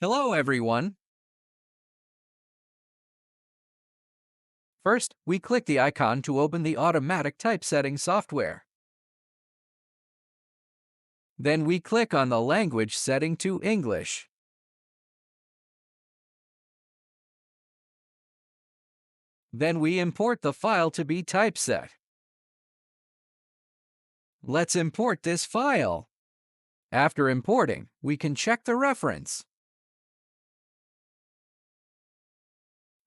Hello, everyone. First, we click the icon to open the automatic typesetting software. Then we click on the language setting to English. Then we import the file to be typeset. Let's import this file. After importing, we can check the reference.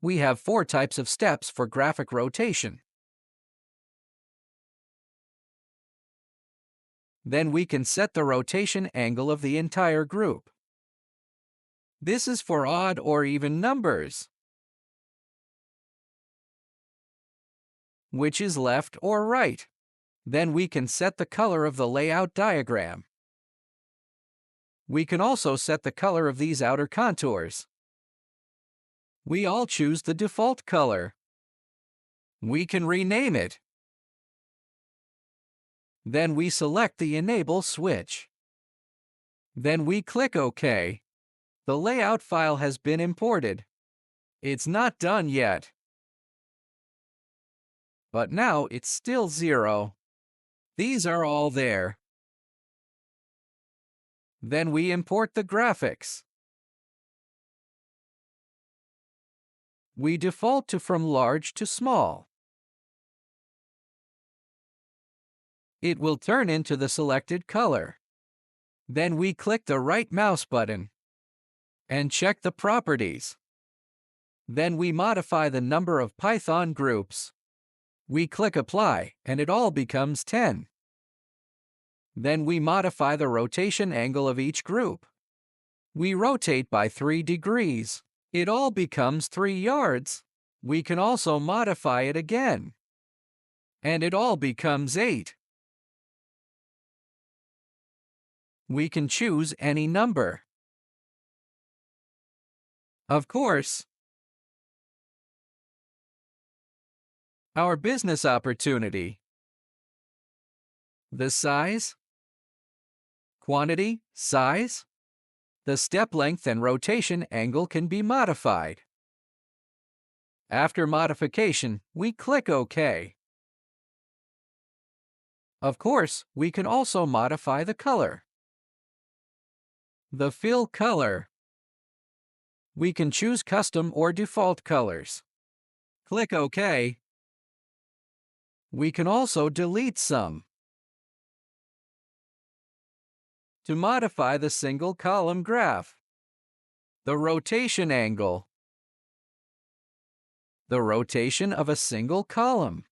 We have 4 types of steps for graphic rotation. Then we can set the rotation angle of the entire group. This is for odd or even numbers, which is left or right. Then we can set the color of the layout diagram. We can also set the color of these outer contours. We all choose the default color. We can rename it. Then we select the Enable switch. Then we click OK. The layout file has been imported. It's not done yet. But now it's still 0. These are all there. Then we import the graphics. We default to from large to small. It will turn into the selected color. Then we click the right mouse button and check the properties. Then we modify the number of Python groups. We click Apply and it all becomes 10. Then we modify the rotation angle of each group. We rotate by 3 degrees. It all becomes 3 yards. We can also modify it again. And it all becomes 8. We can choose any number. Of course, our business opportunity. The size, quantity, size, the step length and rotation angle can be modified. After modification, we click OK. Of course, we can also modify the color. The fill color. We can choose custom or default colors. Click OK. We can also delete some. To modify the single column graph. The rotation angle. The rotation of a single column.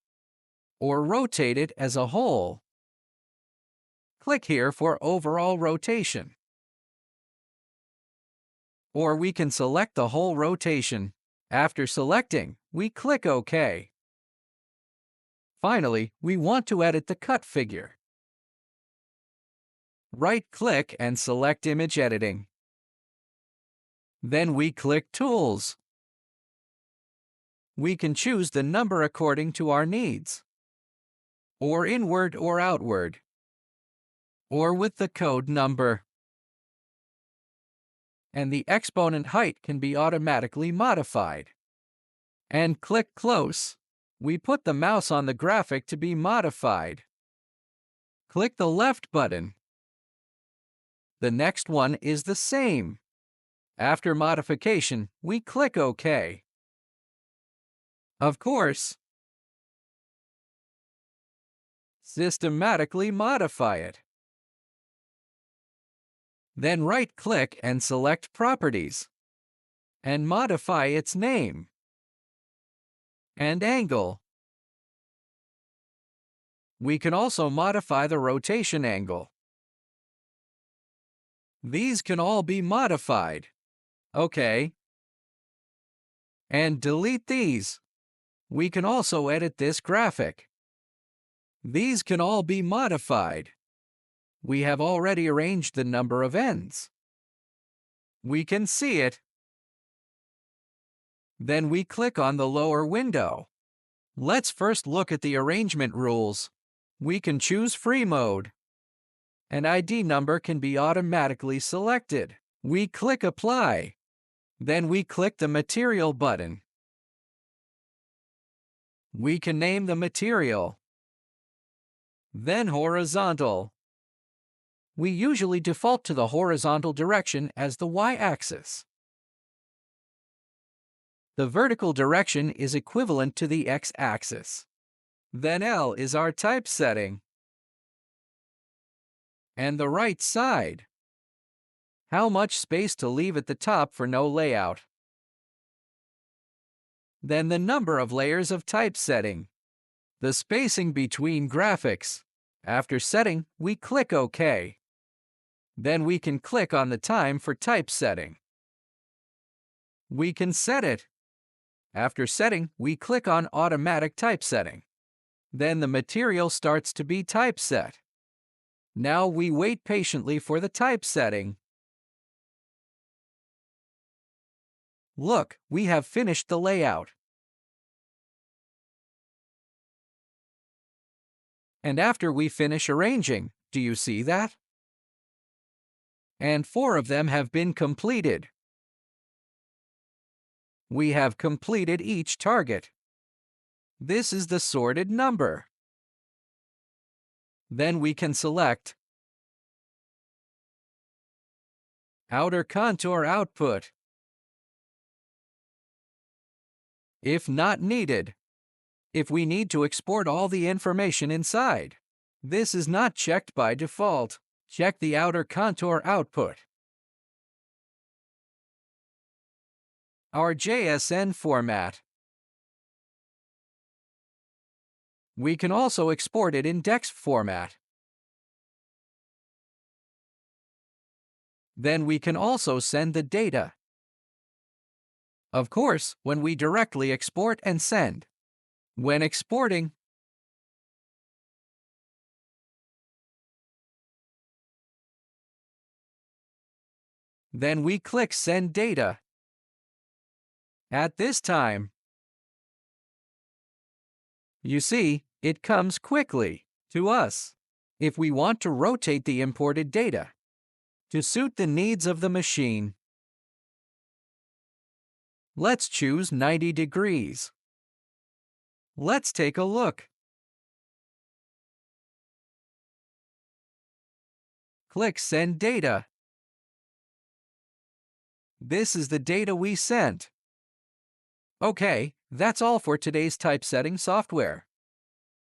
Or rotate it as a whole. Click here for overall rotation. Or we can select the whole rotation. After selecting, we click OK. Finally, we want to edit the cut figure. Right-click and select Image Editing. Then we click Tools. We can choose the number according to our needs, or inward or outward, or with the code number. And the exponent height can be automatically modified. And click Close. We put the mouse on the graphic to be modified. Click the left button. The next one is the same. After modification, we click OK. Of course, systematically modify it. Then right-click and select Properties, and modify its name and angle. We can also modify the rotation angle. These can all be modified. OK. And delete these. We can also edit this graphic. These can all be modified. We have already arranged the number of ends. We can see it. Then we click on the lower window. Let's first look at the arrangement rules. We can choose free mode. An ID number can be automatically selected. We click Apply. Then we click the Material button. We can name the material. Then Horizontal. We usually default to the horizontal direction as the y-axis. The vertical direction is equivalent to the x-axis. Then L is our typesetting. And the right side. How much space to leave at the top for no layout. Then the number of layers of typesetting. The spacing between graphics. After setting, we click OK. Then we can click on the time for typesetting. We can set it. After setting, we click on Automatic Typesetting. Then the material starts to be typeset. Now we wait patiently for the typesetting. Look, we have finished the layout. And after we finish arranging, do you see that? And 4 of them have been completed. We have completed each target. This is the sorted number. Then we can select Outer Contour Output. If not needed. If we need to export all the information inside. This is not checked by default. Check the Outer Contour Output. Our JSN format. We can also export it in DEX format. Then we can also send the data. Of course, when we directly export and send. When exporting, then we click Send Data. At this time, you see, it comes quickly to us. If we want to rotate the imported data to suit the needs of the machine, let's choose 90 degrees. Let's take a look. Click Send Data. This is the data we sent. Okay, that's all for today's typesetting software.